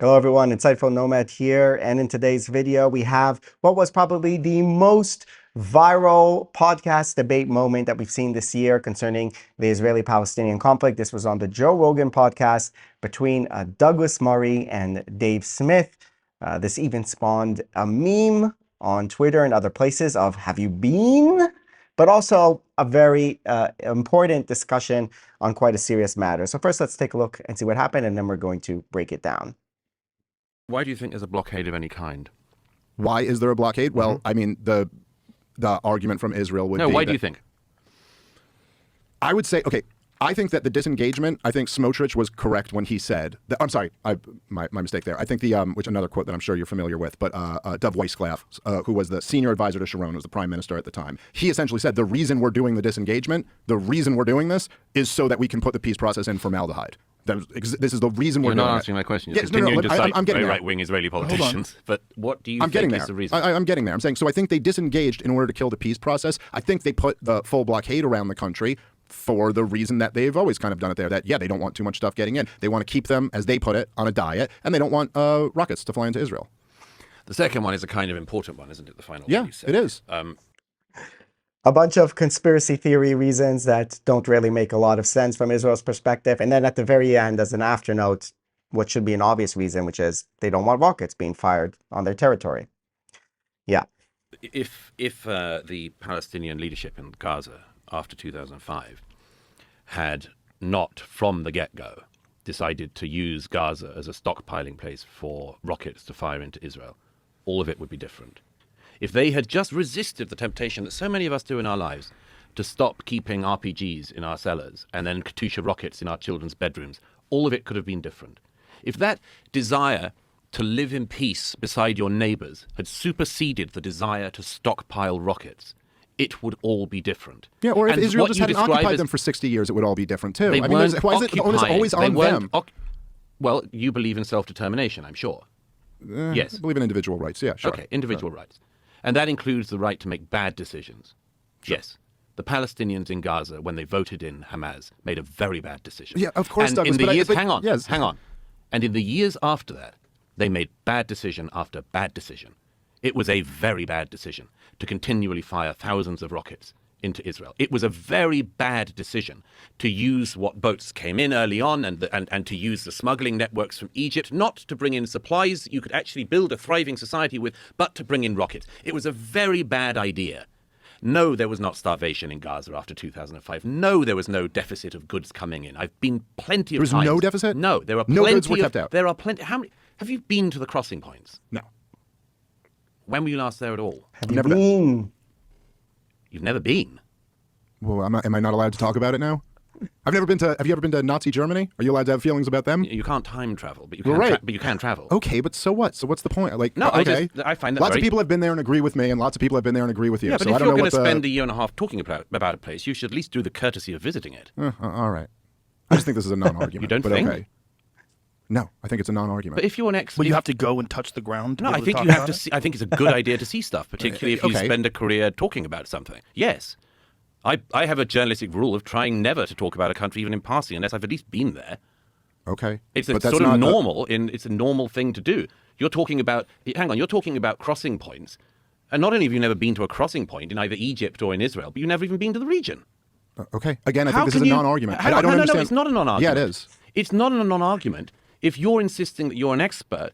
Hello everyone, Insightful Nomad here, and in today's video we have what was probably the most viral podcast debate moment that we've seen this year concerning the Israeli-Palestinian conflict. This was on the Joe Rogan podcast between Douglas Murray and Dave Smith. This even spawned a meme on Twitter and other places of "Have you been?" but also a very important discussion on quite a serious matter. So first let's take a look and see what happened, and then we're going to break it down. Why do you think there's a blockade of any kind? Why is there a blockade? Well, I mean, the argument from Israel would be... No, why do you think? I would say, okay, I think that the disengagement, I think Smotrich was correct when he said... I'm sorry, my mistake there. I think which another quote that I'm sure you're familiar with, but Dov Weisklav, who was the senior advisor to Sharon, was the prime minister at the time. He essentially said the reason we're doing the disengagement, the reason we're doing this, is so that we can put the peace process in formaldehyde. This is the reason we're doing it. You're not answering my question. You're continuing to cite very right-wing Israeli politicians. But what do you think is the reason? I'm getting there. I'm saying, so I think they disengaged in order to kill the peace process. I think they put the full blockade around the country for the reason that they've always kind of done it there, that, yeah, they don't want too much stuff getting in. They want to keep them, as they put it, on a diet, and they don't want rockets to fly into Israel. The second one is a kind of important one, isn't it, the final yeah, one you said? It is. A bunch of conspiracy theory reasons that don't really make a lot of sense from Israel's perspective. And then at the very end, as an afternote, what should be an obvious reason, which is they don't want rockets being fired on their territory. Yeah. If the Palestinian leadership in Gaza after 2005 had not, from the get-go, decided to use Gaza as a stockpiling place for rockets to fire into Israel, all of it would be different. If they had just resisted the temptation that so many of us do in our lives to stop keeping RPGs in our cellars and then Katyusha rockets in our children's bedrooms, all of it could have been different. If that desire to live in peace beside your neighbors had superseded the desire to stockpile rockets, it would all be different. Yeah, or if Israel just hadn't occupied them for 60 years, it would all be different too. Why is it always on them? Well, you believe in self-determination, I'm sure. Yes. I believe in individual rights, yeah, sure. Okay, individual rights. And that includes the right to make bad decisions. Sure. Yes. The Palestinians in Gaza, when they voted in Hamas, made a very bad decision. Yeah, of course, and Douglas, in the years, hang on. And in the years after that, they made bad decision after bad decision. It was a very bad decision to continually fire thousands of rockets into Israel. It was a very bad decision to use what boats came in early on and to use the smuggling networks from Egypt, not to bring in supplies you could actually build a thriving society with, but to bring in rockets. It was a very bad idea. No, there was not starvation in Gaza after 2005. No, there was no deficit of goods coming in. I've been plenty of times. There was no deficit? No, there are plenty. No goods were kept out. There are plenty. How many? Have you been to the crossing points? No. When were you last there at all? Have you been? You've never been. Well, am I not allowed to talk about it now? Have you ever been to Nazi Germany? Are you allowed to have feelings about them? You can't time travel, but you can. But you can travel. Okay, but so what? So what's the point? Like, no, okay. I find that lots of people have been there and agree with me, and lots of people have been there and agree with you. Yeah, but so if I don't you're know going to spend a year and a half talking about a place, you should at least do the courtesy of visiting it. All right. I just think this is a non-argument. You don't but think? Okay. No, I think it's a non-argument. But if you're an expert, well, you have to go and touch the ground. No, I think you have to see. I think it's a good idea to see stuff, particularly if you spend a career talking about something. Yes. I have a journalistic rule of trying never to talk about a country even in passing unless I've at least been there. Okay. It's a sort of normal it's a normal thing to do. You're talking about crossing points. And not only have you never been to a crossing point in either Egypt or in Israel, but you've never even been to the region. Okay. Again, I think this is a non-argument. I don't understand. No, it's not a non-argument. Yeah, it is. It's not a non-argument if you're insisting that you're an expert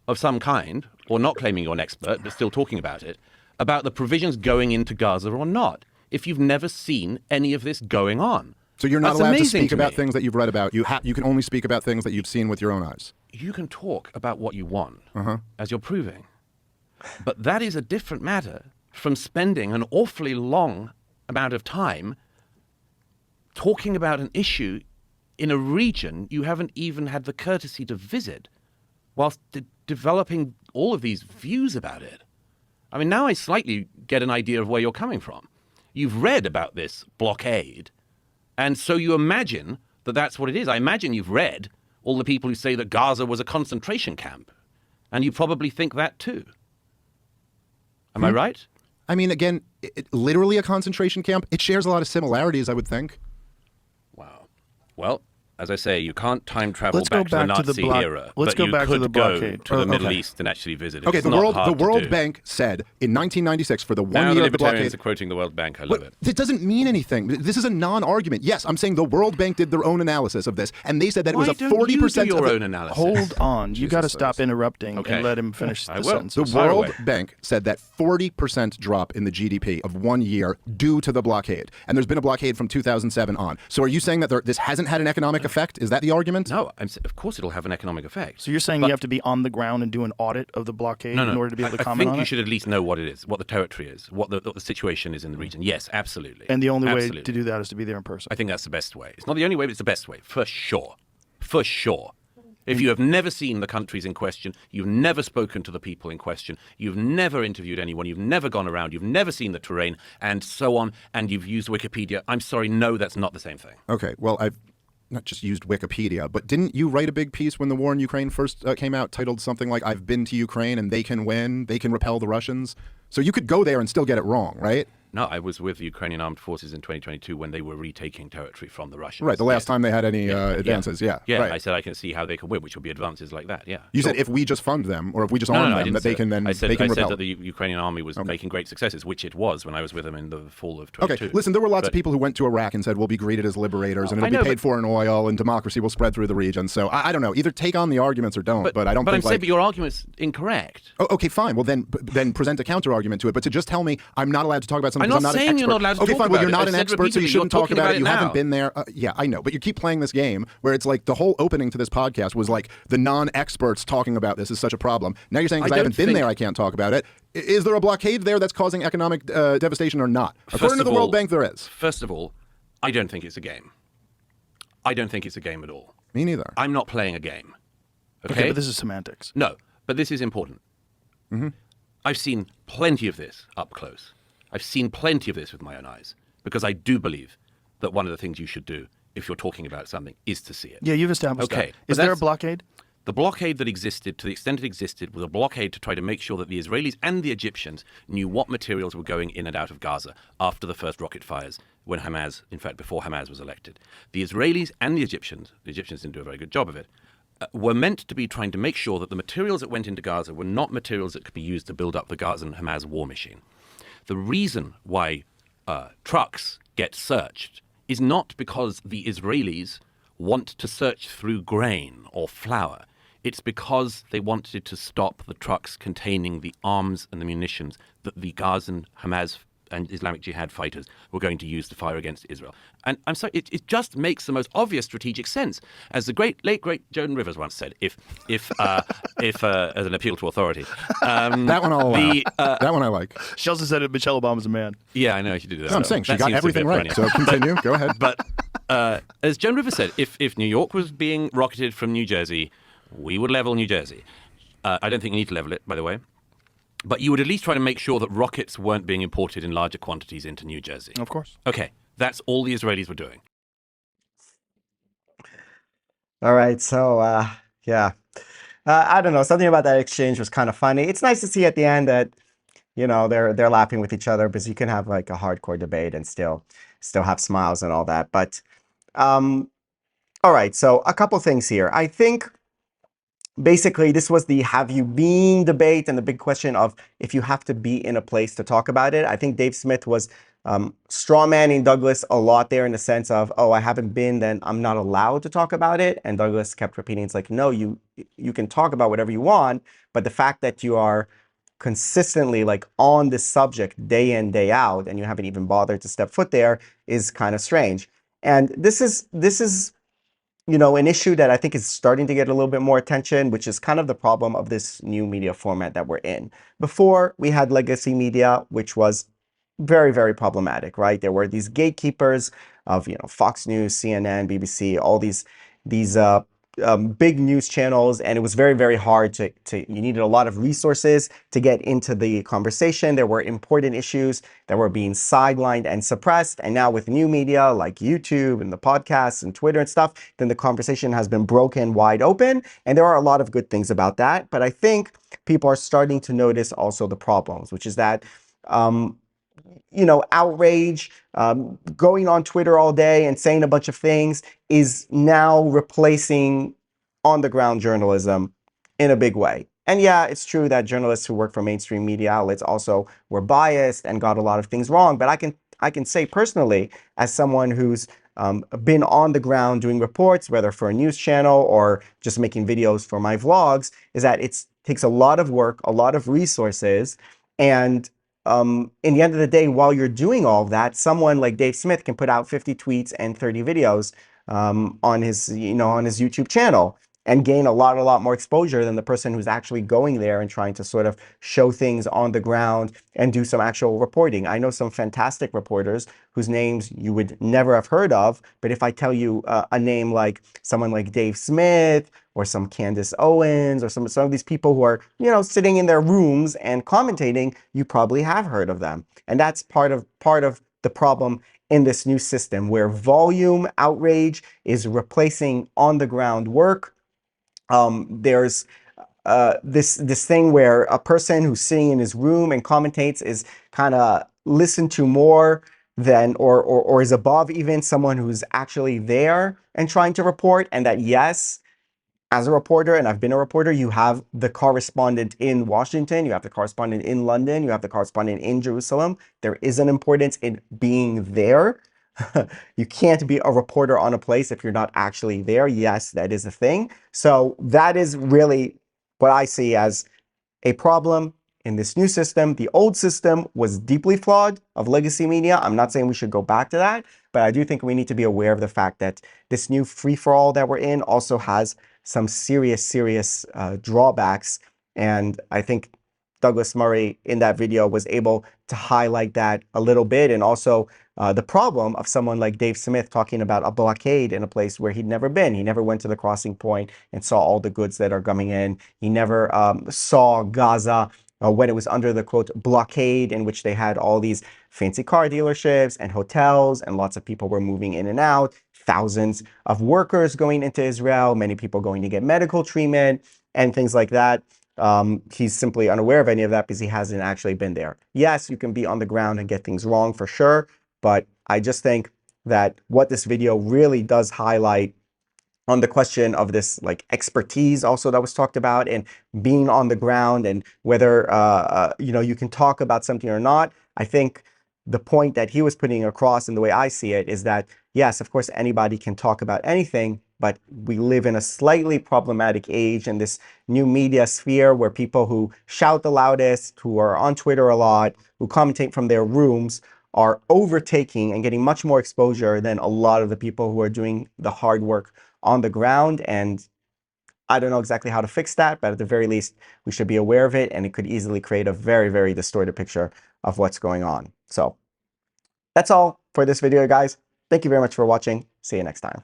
of some kind, or not claiming you're an expert, but still talking about it, about the provisions going into Gaza or not, if you've never seen any of this going on. So you're not allowed to speak about things that you've read about. You can only speak about things that you've seen with your own eyes. You can talk about what you want, as you're proving. But that is a different matter from spending an awfully long amount of time talking about an issue in a region you haven't even had the courtesy to visit, whilst developing all of these views about it. I mean, now I slightly get an idea of where you're coming from. You've read about this blockade, and so you imagine that that's what it is. I imagine you've read all the people who say that Gaza was a concentration camp, and you probably think that too. Am I right? I mean, again, literally a concentration camp. It shares a lot of similarities, I would think. Wow. Well, as I say, you can't time travel Let's go back to the back to the Nazi block- era. let's but go you back to could the go blockade. to the Middle Okay. East and actually visit it. Okay, It's the not World hard to World do. Bank said in 1996 for the one Now the year of the libertarians blockade. are quoting the World Bank. I love it. It doesn't mean anything. This is a non-argument. Yes, I'm saying the World Bank did their own analysis of this, and they said that Why it was a don't 40% you do your of own analysis? Hold on. You got to Jesus stop Christ. interrupting Okay. and let him finish I the will. sentence. The Fire World away. Bank said that 40% drop in the GDP of 1 year due to the blockade, and there's been a blockade from 2007 on. So are you saying that this hasn't had an economic effect? Is that the argument? No, of course it'll have an economic effect. So you're saying you have to be on the ground and do an audit of the blockade No, in order to be able to I comment think on you it? should at least know what it is, what the territory is, what the situation is in the region. Yes, absolutely. And the only way Absolutely. to do that is to be there in person. I think that's the best way. It's not the only way, but it's the best way, for sure. For sure. If you have never seen the countries in question, you've never spoken to the people in question, you've never interviewed anyone, you've never gone around, you've never seen the terrain, and so on, and you've used Wikipedia, I'm sorry, no, that's not the same thing. Okay, well, I've not just used Wikipedia, but didn't you write a big piece when the war in Ukraine first came out titled something like, I've been to Ukraine and they can win, they can repel the Russians? So you could go there and still get it wrong, right? No, I was with the Ukrainian armed forces in 2022 when they were retaking territory from the Russians. Right, the last Yes. time they had any advances, yeah. Yeah, right. I said I can see how they can win, which will be advances like that, yeah. You Sure. said if we just fund them, or if we just No, arm I them, didn't that say they can then I said, they can I repel. said that the Ukrainian army was making great successes, which it was when I was with them in the fall of 22. Okay, listen, there were lots of people who went to Iraq and said we'll be greeted as liberators and I it'll know, be paid but- for in oil and democracy will spread through the region. So I don't know. Either take on the arguments or don't. But I don't But I'm think saying, like. but your argument's incorrect. Oh, okay, fine. Well, then present a counter argument to it. But to just tell me I'm not allowed to talk about something I'm because not I'm not saying an you're expert. not allowed to okay, talk fine. Well, about you're it. not I an said expert, so repeatedly, you shouldn't you're talk talking about about it. You it haven't now. been there. Yeah, I know. But you keep playing this game where it's like the whole opening to this podcast was like the non-experts talking about this is such a problem. Now you're saying because I don't haven't been think- there, I can't talk about it. Is there a blockade there that's causing economic devastation or not? According to of the World all- Bank, there is. First of all, I don't think it's a game. I don't think it's a game at all. Me neither. I'm not playing a game. Okay, but this is semantics. No, but this is important. I've seen plenty of this up close. I've seen plenty of this with my own eyes because I do believe that one of the things you should do if you're talking about something is to see it. Yeah, you've established Okay, that. but Is there a that's- blockade? The blockade that existed, to the extent it existed, was a blockade to try to make sure that the Israelis and the Egyptians knew what materials were going in and out of Gaza after the first rocket fires, when Hamas, in fact, before Hamas was elected. The Israelis and the Egyptians didn't do a very good job of it, were meant to be trying to make sure that the materials that went into Gaza were not materials that could be used to build up the Gazan Hamas war machine. The reason why trucks get searched is not because the Israelis want to search through grain or flour. It's because they wanted to stop the trucks containing the arms and the munitions that the Gazan Hamas and Islamic Jihad fighters were going to use to fire against Israel. And I'm sorry, it just makes the most obvious strategic sense. As the late great Joan Rivers once said, if as an appeal to authority. That one I'll allow. That one I like. She also said that Michelle Obama's a man. Yeah, I know I should do that. No, I'm saying she That got seems a everything bit right. funny. So continue. Go ahead. But as Joan Rivers said, if New York was being rocketed from New Jersey, we would level New Jersey. I don't think you need to level it, by the way. But you would at least try to make sure that rockets weren't being imported in larger quantities into New Jersey. Of course. Okay, that's all the Israelis were doing. All right, so yeah, I don't know. Something about that exchange was kind of funny. It's nice to see at the end that they're laughing with each other because you can have like a hardcore debate and still have smiles and all that. But all right, so a couple things here. I think basically this was the have you been debate and the big question of if you have to be in a place to talk about it. I think Dave Smith was strawmanning Douglas a lot there in the sense of, oh, I haven't been, then I'm not allowed to talk about it. And Douglas kept repeating, it's like, no, you can talk about whatever you want, but the fact that you are consistently like on this subject day in, day out, and you haven't even bothered to step foot there is kind of strange. And this is an issue that I think is starting to get a little bit more attention, which is kind of the problem of this new media format that we're in. Before, we had legacy media, which was very, very problematic, right? There were these gatekeepers of, Fox News, CNN, BBC, all these big news channels, and it was very, very hard to you needed a lot of resources to get into the conversation. There were important issues that were being sidelined and suppressed. And now with new media like YouTube and the podcasts and Twitter and stuff, then the conversation has been broken wide open. And there are a lot of good things about that. But I think people are starting to notice also the problems, which is that outrage, going on Twitter all day and saying a bunch of things is now replacing on the ground journalism in a big way. And yeah, it's true that journalists who work for mainstream media outlets also were biased and got a lot of things wrong. But I can say personally, as someone who's been on the ground doing reports, whether for a news channel or just making videos for my vlogs, is that it takes a lot of work, a lot of resources, and in the end of the day, while you're doing all of that, someone like Dave Smith can put out 50 tweets and 30 videos on his, on his YouTube channel and gain a lot more exposure than the person who's actually going there and trying to sort of show things on the ground and do some actual reporting. I know some fantastic reporters whose names you would never have heard of, but if I tell you a name like someone like Dave Smith or some Candace Owens or some of these people who are, sitting in their rooms and commentating, you probably have heard of them. And that's part of the problem in this new system where volume outrage is replacing on the ground work. There's this thing where a person who's sitting in his room and commentates is kind of listened to more than or is above even someone who's actually there and trying to report. And that, yes, as a reporter, and I've been a reporter, you have the correspondent in Washington, you have the correspondent in London, you have the correspondent in Jerusalem. There is an importance in being there. You can't be a reporter on a place if you're not actually there. Yes, that is a thing. So that is really what I see as a problem in this new system. The old system was deeply flawed of legacy media. I'm not saying we should go back to that, but I do think we need to be aware of the fact that this new free-for-all that we're in also has some serious drawbacks. And I think Douglas Murray in that video was able to highlight that a little bit, and also the problem of someone like Dave Smith talking about a blockade in a place where he'd never been. He never went to the crossing point and saw all the goods that are coming in. He never saw Gaza when it was under the, quote, blockade, in which they had all these fancy car dealerships and hotels, and lots of people were moving in and out, thousands of workers going into Israel, many people going to get medical treatment and things like that. He's simply unaware of any of that because he hasn't actually been there. Yes, you can be on the ground and get things wrong for sure, but I just think that what this video really does highlight on the question of this like expertise also that was talked about and being on the ground and whether you can talk about something or not. I think the point that he was putting across and the way I see it is that, yes, of course, anybody can talk about anything, but we live in a slightly problematic age in this new media sphere where people who shout the loudest, who are on Twitter a lot, who commentate from their rooms, are overtaking and getting much more exposure than a lot of the people who are doing the hard work on the ground. And I don't know exactly how to fix that, but at the very least, we should be aware of it, and it could easily create a very distorted picture of what's going on. So that's all for this video, guys. Thank you very much for watching. See you next time.